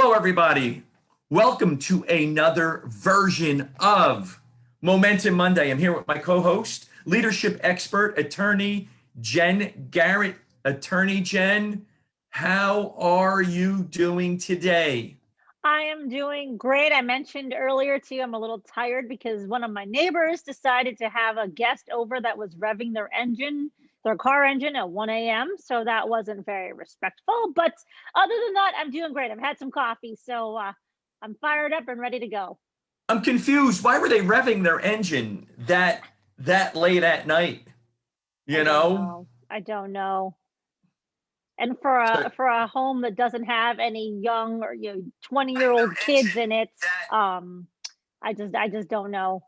Hello, everybody. Welcome to another version of Momentum Monday. I'm here with my co-host, leadership expert, attorney Jen Garrett. Attorney Jen, how are you doing today? I am doing great. I mentioned earlier to you, I'm a little tired because one of my neighbors decided to have a guest over that was revving their car engine at 1 a.m. So that wasn't very respectful. But other than that, I'm doing great. I've had some coffee, so I'm fired up and ready to go. I'm confused. Why were they revving their engine that late at night? I You don't know? know. I don't know. And for So a home that doesn't have any young or 20-year-old kids in it, I just don't know.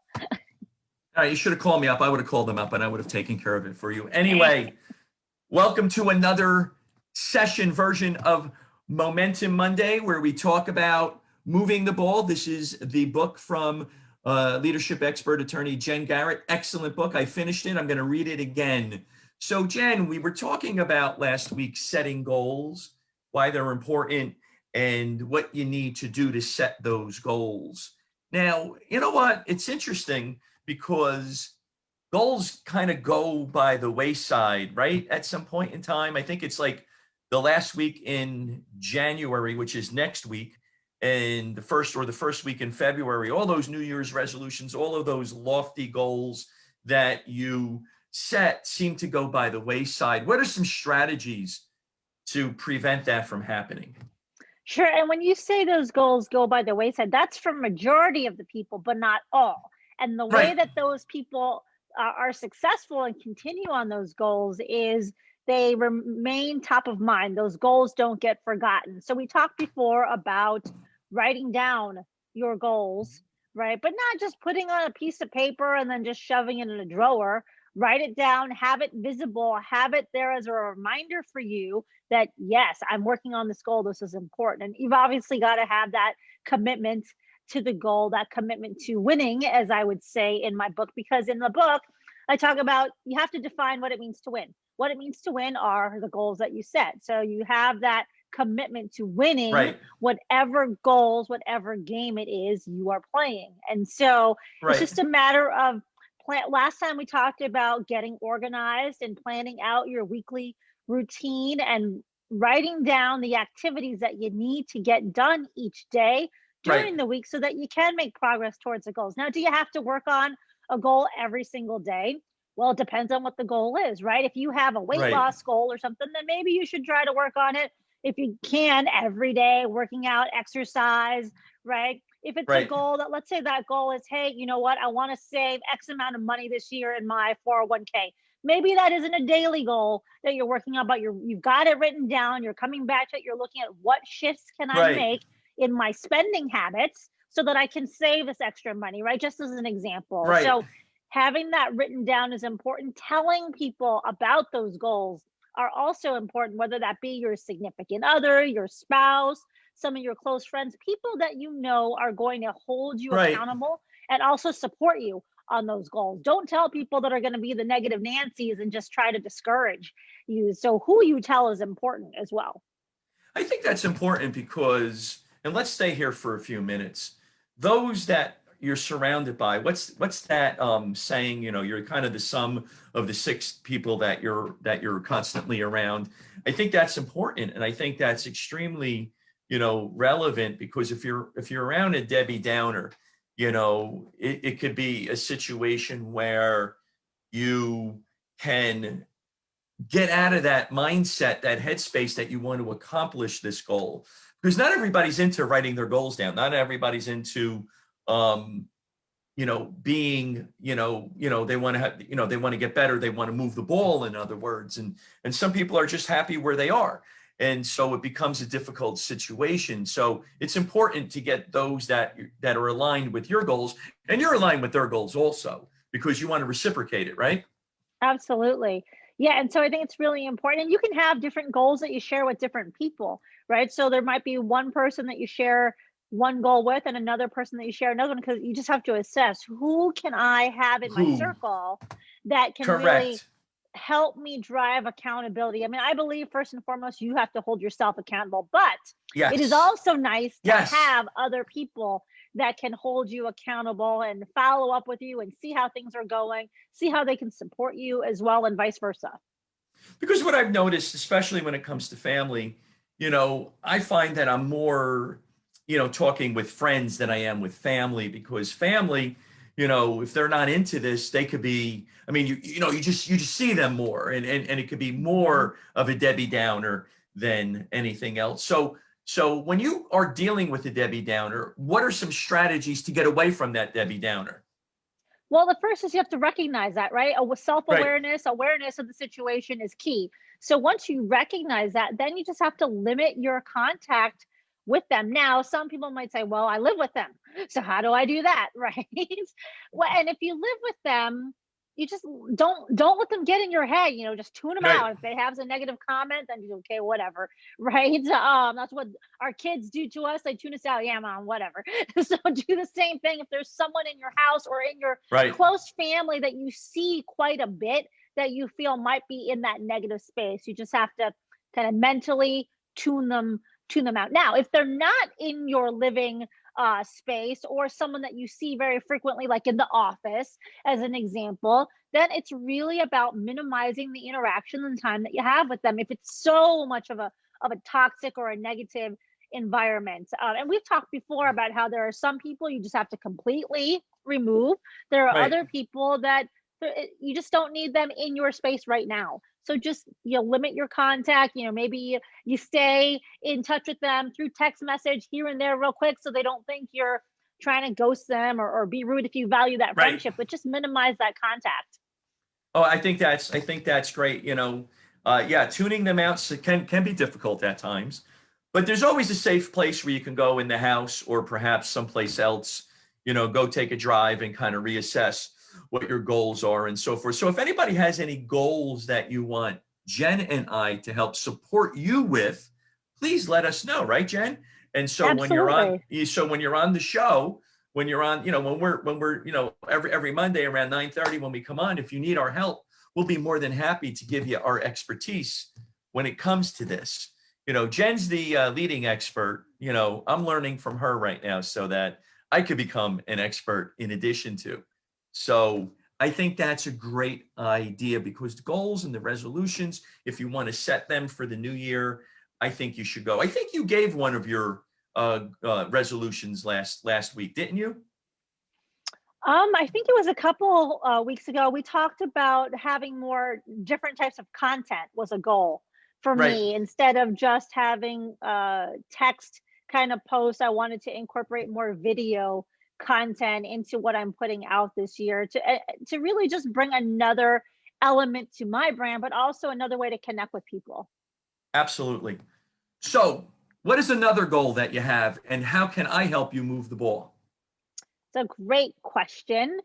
all right, you should have called me up. I would have called them up and I would have taken care of it for you. Eh. Anyway, welcome to another session version of Momentum Monday, where we talk about moving the ball. This is the book from leadership expert attorney Jen Garrett. Excellent book. I finished it. I'm going to read it again. So, Jen, we were talking about last week setting goals, why they're important, and what you need to do to set those goals. Now, you know what? It's interesting because goals kind of go by the wayside, right? At some point in time, I think it's like the last week in January, which is next week, and the first week in February, all those New Year's resolutions, all of those lofty goals that you set seem to go by the wayside. What are some strategies to prevent that from happening? Sure. And when you say those goals go by the wayside, that's for majority of the people, but not all. And the way Right, that those people are successful and continue on those goals is they remain top of mind. Those goals don't get forgotten. So we talked before about writing down your goals, right? But not just putting on a piece of paper and then just shoving it in a drawer. Write it down, have it visible, have it there as a reminder for you that yes, I'm working on this goal. This is important. And you've obviously got to have that commitment to the goal, that commitment to winning, as I would say in my book, because in the book, I talk about you have to define what it means to win. What it means to win are the goals that you set. So you have that commitment to winning right, whatever goals, whatever game it is you are playing. And so it's right, just a matter of last time we talked about getting organized and planning out your weekly routine and writing down the activities that you need to get done each day right, during the week so that you can make progress towards the goals. Now, do you have to work on a goal every single day? Well, it depends on what the goal is, right? If you have a weight right, loss goal or something, then maybe you should try to work on it if you can every day, working out, exercise, right? If it's a right, goal that, let's say that goal is, hey, you know what? I want to save X amount of money this year in my 401k. Maybe that isn't a daily goal that you're working on, but you've got it written down. You're coming back to it. You're looking at what shifts can I right, make in my spending habits so that I can save this extra money, right? Just as an example. right. So having that written down is important. Telling people about those goals are also important, whether that be your significant other, your spouse, some of your close friends, people that you know are going to hold you Right. accountable and also support you on those goals. Don't tell people that are going to be the negative Nancy's and just try to discourage you. So who you tell is important as well. I think that's important because, and let's stay here for a few minutes. Those that you're surrounded by, what's that saying? You know, you're kind of the sum of the six people that you're constantly around. I think that's important, and I think that's extremely, relevant because if you're around a Debbie Downer, it could be a situation where you can get out of that mindset, that headspace that you want to accomplish this goal. Because not everybody's into writing their goals down. Not everybody's into, um, being, they want to have, they want to get better. They want to move the ball, in other words. And some people are just happy where they are. And so it becomes a difficult situation. So it's important to get those that are aligned with your goals, and you're aligned with their goals also, because you want to reciprocate it, right? Absolutely. Yeah. And so I think it's really important. And you can have different goals that you share with different people, right? So there might be one person that you share one goal with and another person that you share another one, because you just have to assess who can I have in my Who? circle that can really Correct. help me drive accountability. I mean, I believe first and foremost, you have to hold yourself accountable, but it is Yes. also nice to Yes. have other people that can hold you accountable and follow up with you and see how things are going, see how they can support you as well, and vice versa. Because what I've noticed, especially when it comes to family, I find that I'm more, talking with friends than I am with family, because family, if they're not into this, they could be, I mean, you just see them more, and it could be Mhm. more of a Debbie Downer than anything else. So when you are dealing with a Debbie Downer, what are some strategies to get away from that Debbie Downer? Well, the first is you have to recognize that, right? Right. Self-awareness, awareness of the situation is key. So once you recognize that, then you just have to limit your contact with them. Now, some people might say, well, I live with them. So how do I do that? Right. Well, and if you live with them, you just don't let them get in your head, just tune them Right. out. If they have a negative comment, then you okay, whatever. Right. That's what our kids do to us. They tune us out. Yeah, mom, whatever. So do the same thing if there's someone in your house or in your Right. close family that you see quite a bit that you feel might be in that negative space. You just have to kind of mentally tune them tune them out. Now, if they're not in your living space, or someone that you see very frequently, like in the office, as an example, then it's really about minimizing the interaction and time that you have with them. If it's so much of a toxic or a negative environment. And we've talked before about how there are some people you just have to completely remove. There are Right. other people that you just don't need them in your space right now. So just limit your contact. Maybe you stay in touch with them through text message here and there real quick, so they don't think you're trying to ghost them, or be rude if you value that Right. friendship, but just minimize that contact. Oh, I think that's great. Yeah, tuning them out can be difficult at times, but there's always a safe place where you can go in the house, or perhaps someplace else. Go take a drive and kind of reassess what your goals are and so forth. So if anybody has any goals that you want Jen and I to help support you with, please let us know, right, Jen? And so Absolutely. when you're on the show, when you're on, when we're, every Monday around 9:30 when we come on, if you need our help, we'll be more than happy to give you our expertise when it comes to this. Jen's the leading expert. I'm learning from her right now so that I could become an expert in addition to. So I think that's a great idea, because the goals and the resolutions, if you want to set them for the new year, I think you should go. I think you gave one of your resolutions last week, didn't you? I think it was a couple weeks ago. We talked about having more different types of content was a goal for Right. me. Instead of just having text kind of posts, I wanted to incorporate more video content into what I'm putting out this year to really just bring another element to my brand, but also another way to connect with people. Absolutely. So, what is another goal that you have, and how can I help you move the ball? It's a great question.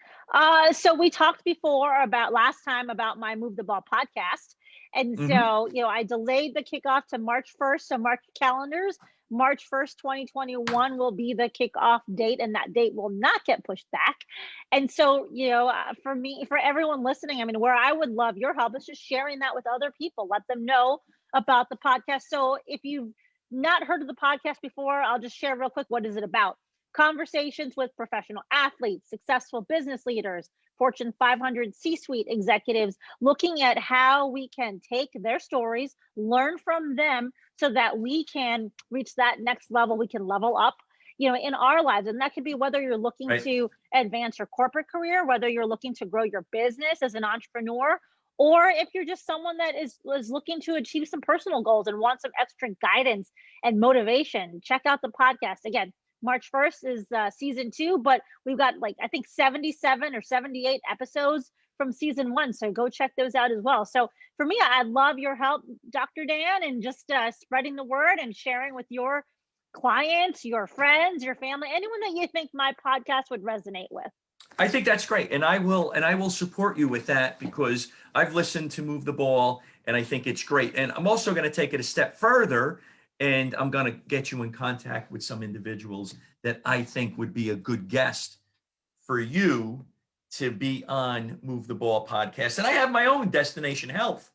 So we talked before about last time about my Move the Ball podcast. And Hmm. so, I delayed the kickoff to March 1st. So mark your calendars. March 1st, 2021 will be the kickoff date, and that date will not get pushed back. And so, for me, for everyone listening, I mean, where I would love your help is just sharing that with other people. Let them know about the podcast. So if you've not heard of the podcast before, I'll just share real quick, what is it about? Conversations with professional athletes, successful business leaders, Fortune 500 C suite executives, looking at how we can take their stories, learn from them so that we can reach that next level. We can level up, in our lives. And that could be whether you're looking Right. to advance your corporate career, whether you're looking to grow your business as an entrepreneur, or if you're just someone that is looking to achieve some personal goals and want some extra guidance and motivation. Check out the podcast. Again, March 1st is season 2, but we've got, like, I think 77 or 78 episodes from season 1. So go check those out as well. So for me, I'd love your help, Dr. Dan, and just spreading the word and sharing with your clients, your friends, your family, anyone that you think my podcast would resonate with. I think that's great, and I will support you with that, because I've listened to Move the Ball, and I think it's great. And I'm also going to take it a step further, and I'm going to get you in contact with some individuals that I think would be a good guest for you to be on Move the Ball podcast. And I have my own Destination Health.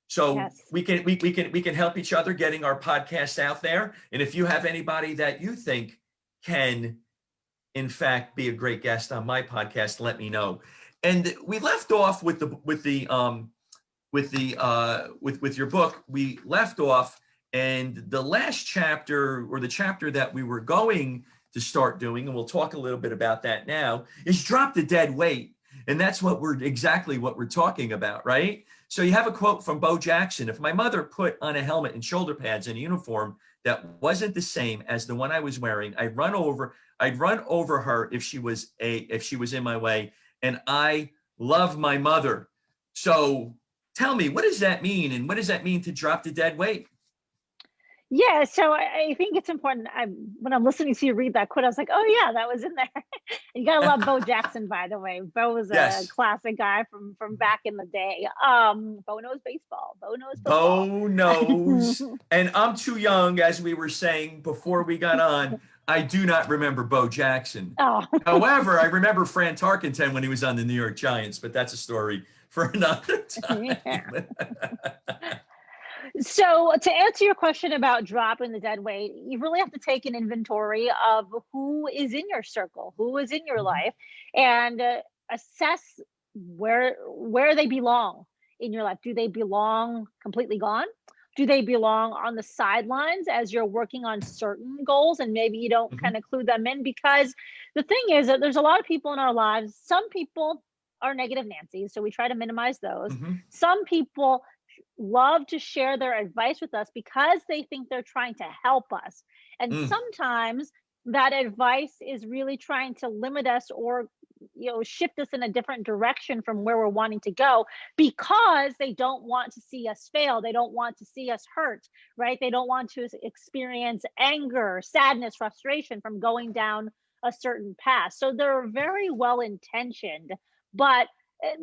So Yes. we can help each other getting our podcast out there. And if you have anybody that you think can, in fact, be a great guest on my podcast, let me know. And we left off with your book. We left off, and the last chapter, or the chapter that we were going to start doing, and we'll talk a little bit about that now, is drop the dead weight. And that's exactly what we're talking about, right? So you have a quote from Bo Jackson: "If my mother put on a helmet and shoulder pads and a uniform that wasn't the same as the one I was wearing, I'd run over her if she was in my way. And I love my mother." So tell me, what does that mean? And what does that mean to drop the dead weight? Yeah, so I think it's important. When I'm listening to you read that quote, I was like, oh yeah, that was in there. You gotta love Bo Jackson, by the way. Bo was a Yes. classic guy from back in the day. Bo knows baseball. Bo knows Bo football. knows. And I'm too young, as we were saying before we got on. I do not remember Bo Jackson. Oh. However, I remember Fran Tarkenton when he was on the New York Giants, but that's a story for another time. Yeah. So to answer your question about dropping the dead weight, you really have to take an inventory of who is in your circle, who is in your life, and assess where they belong in your life. Do they belong completely gone? Do they belong on the sidelines as you're working on certain goals, and maybe you don't kind of clue them in? Because the thing is that there's a lot of people in our lives. Some people are negative Nancy, so we try to minimize those. Some people love to share their advice with us because they think they're trying to help us. And sometimes that advice is really trying to limit us, or shift us in a different direction from where we're wanting to go, because they don't want to see us fail. They don't want to see us hurt, right? They don't want to experience anger, sadness, frustration from going down a certain path. So they're very well intentioned, but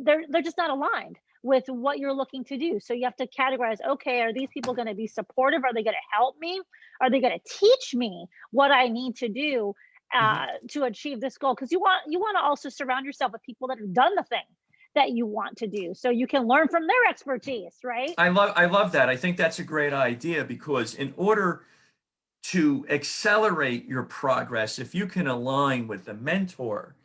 they're just not aligned with what you're looking to do. So you have to categorize, okay, are these people going to be supportive? Are they going to help me? Are they going to teach me what I need to do to achieve this goal? Because you want to also surround yourself with people that have done the thing that you want to do, so you can learn from their expertise, right? I love that. I think that's a great idea, because in order to accelerate your progress, if you can align with a mentor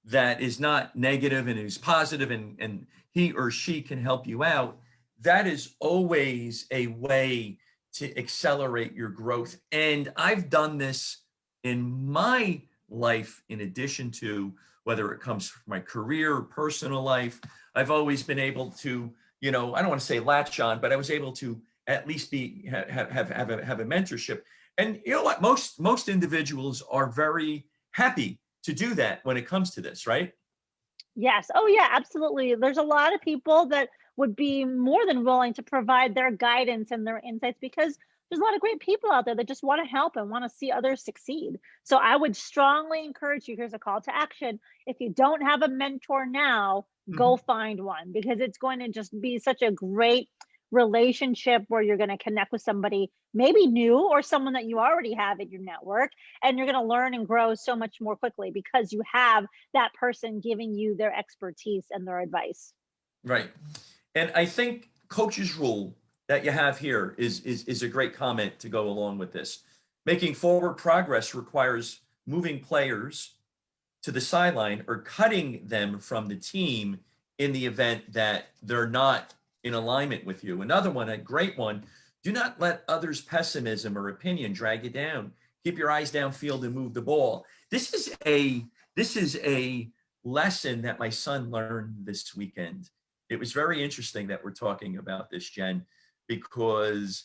that is not negative and is positive, and he or she can help you out, that is always a way to accelerate your growth. And I've done this in my life, in addition to whether it comes from my career or personal life. I've always been able to, I don't want to say latch on, but I was able to at least have a mentorship. And you know what? Most individuals are very happy to do that when it comes to this, right? Yes. Oh, yeah, absolutely. There's a lot of people that would be more than willing to provide their guidance and their insights, because there's a lot of great people out there that just want to help and want to see others succeed. So I would strongly encourage you. Here's a call to action. If you don't have a mentor now, go find one, because it's going to just be such a great relationship where you're going to connect with somebody maybe new, or someone that you already have in your network, and you're going to learn and grow so much more quickly because you have that person giving you their expertise and their advice. Right. And I think coach's rule that you have here is a great comment to go along with this. Making forward progress requires moving players to the sideline or cutting them from the team in the event that they're not in alignment with you. Another one, a great one: do not let others' pessimism or opinion drag you down. Keep your eyes downfield and move the ball. This is a lesson that my son learned this weekend. It was very interesting that we're talking about this, Jen, because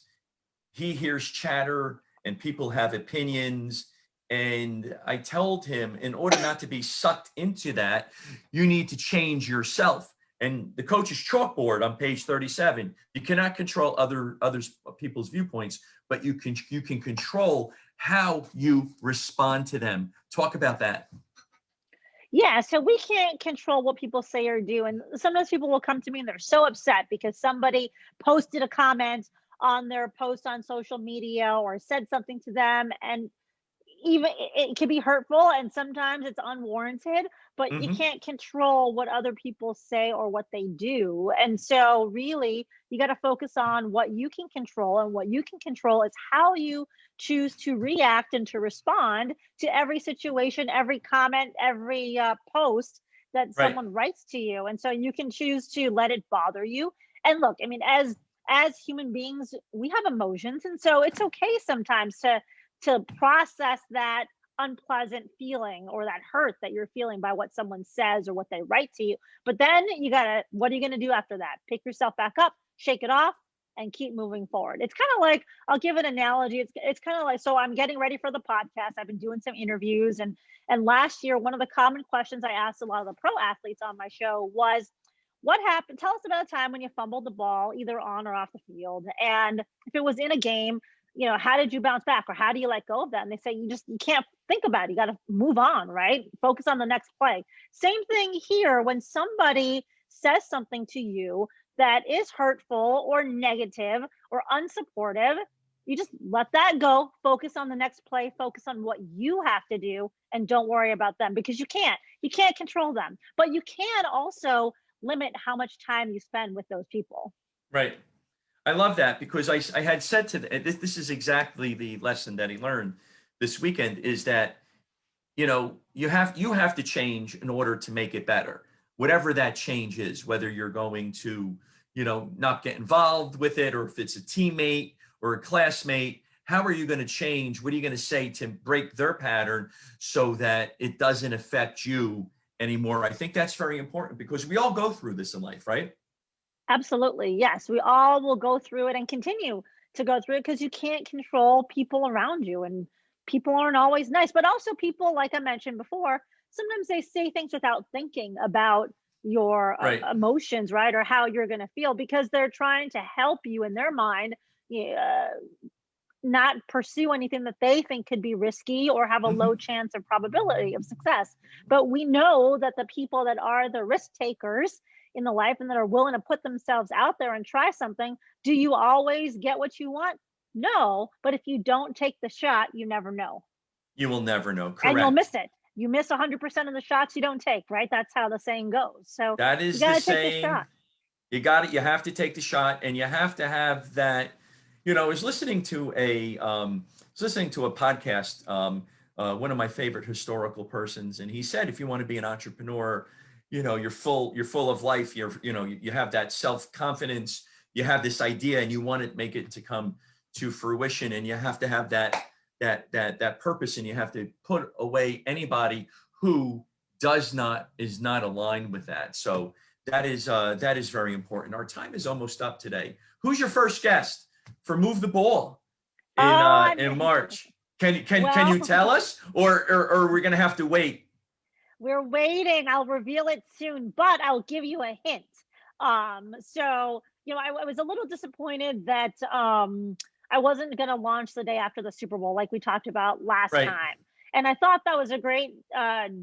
he hears chatter and people have opinions. And I told him, in order not to be sucked into that, you need to change yourself. And the coach's chalkboard on page 37, you cannot control others people's viewpoints, but you can control how you respond to them. Talk about that. Yeah, so we can't control what people say or do. And sometimes people will come to me and they're so upset because somebody posted a comment on their post on social media or said something to them. And even it can be hurtful and sometimes it's unwarranted, but you Hmm. can't control what other people say or what they do. And so really you got to focus on what you can control, and what you can control is how you choose to react and to respond to every situation, every comment, every post that Right. someone writes to you. And so you can choose to let it bother you. And look, I mean, as human beings, we have emotions, and so it's okay sometimes to process that unpleasant feeling or that hurt that you're feeling by what someone says or what they write to you. But then you gotta, what are you gonna do after that? Pick yourself back up, shake it off, and keep moving forward. It's kind of like, I'll give an analogy. It's kind of like, so I'm getting ready for the podcast. I've been doing some interviews, and last year one of the common questions I asked a lot of the pro athletes on my show was, what happened? Tell us about a time when you fumbled the ball either on or off the field. And if it was in a game, how did you bounce back, or how do you let go of that? And they say you can't think about it. You got to move on, right? Focus on the next play. Same thing here. When somebody says something to you that is hurtful or negative or unsupportive, you just let that go. Focus on the next play. Focus on what you have to do, and don't worry about them, because you can't control them, but you can also limit how much time you spend with those people. Right. I love that because I had said to this is exactly the lesson that he learned this weekend, is that you have to change in order to make it better, whatever that change is, whether you're going to not get involved with it, or if it's a teammate or a classmate. How are you going to change? What are you going to say to break their pattern so that it doesn't affect you anymore? I think that's very important because we all go through this in life, right? Absolutely. Yes. We all will go through it and continue to go through it, because you can't control people around you, and people aren't always nice. But also, people, like I mentioned before, sometimes they say things without thinking about your Right. emotions, right? Or how you're going to feel, because they're trying to help you in their mind. Not pursue anything that they think could be risky or have a low Hmm. chance of probability of success. But we know that the people that are the risk takers in the life and that are willing to put themselves out there and try something, do you always get what you want? No, but if you don't take the shot, you never know. You will never know. And you'll Correct. miss it. You miss 100% of the shots you don't take, right? That's how the saying goes. So That you is the got to take the saying. shot. You got it. You have to take the shot, and you have to have that. I was listening to a podcast. One of my favorite historical persons, and he said, if you want to be an entrepreneur, you're full of life. You have that self confidence. You have this idea, and you want to make it to come to fruition, and you have to have that purpose, and you have to put away anybody who is not aligned with that. So that is very important. Our time is almost up today. Who's your first guest for Move the Ball in Oh, in March? Can well, you tell us, or we're gonna have to wait? we're waiting. I'll reveal it soon, but I'll give you a hint. So I was a little disappointed that I wasn't going to launch the day after the Super Bowl, like we talked about last Right. time. And I thought that was a great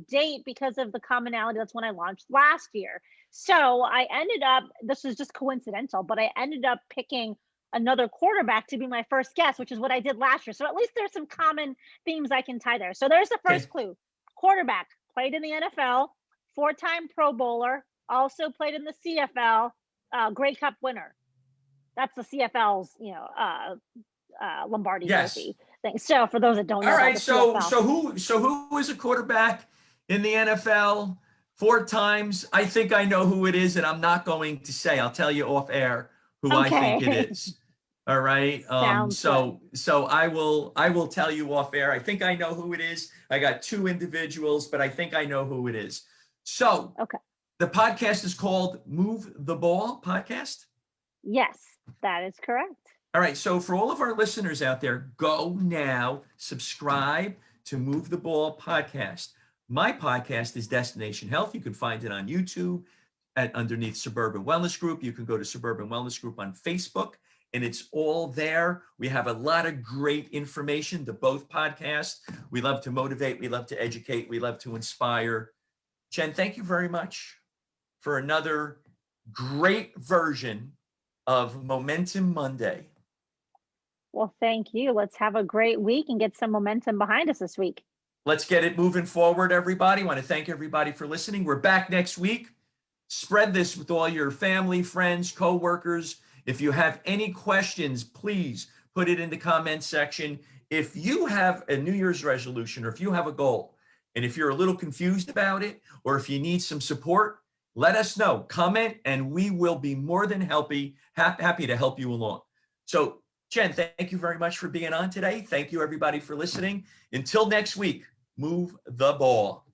date because of the commonality. That's when I launched last year. So I ended up, this was just coincidental, but I ended up picking another quarterback to be my first guest, which is what I did last year. So at least there's some common themes I can tie there. So there's the first Okay. clue. Quarterback, played in the NFL, four-time Pro Bowler, also played in the CFL, Grey Cup winner. That's the CFL's, Lombardi Yes. Trophy thing. So for those that don't All know about right. the So CFL, so who is a quarterback in the NFL 4 times? I think I know who it is, and I'm not going to say. I'll tell you off air who I think it okay, is. All right. sounds good. So I will tell you off air. I think I know who it is. I got two individuals, but I think I know who it is. So Okay, the podcast is called Move the Ball Podcast. yes, that is correct. All right. So for all of our listeners out there, go now, subscribe to Move the Ball Podcast. My podcast is Destination Health. You can find it on YouTube at underneath Suburban Wellness Group. You can go to Suburban Wellness Group on Facebook, and it's all there. We have a lot of great information to both podcasts. We love to motivate, we love to educate, we love to inspire. Jen, thank you very much for another great version of Momentum Monday. Well, thank you. Let's have a great week and get some momentum behind us this week. Let's get it moving forward, everybody. I want to thank everybody for listening. We're back next week. Spread this with all your family, friends, coworkers. If you have any questions, please put it in the comment section. If you have a New Year's resolution or if you have a goal, and if you're a little confused about it, or if you need some support, let us know. Comment, and we will be more than happy to help you along. So, Jen, thank you very much for being on today. Thank you, everybody, for listening. Until next week, move the ball.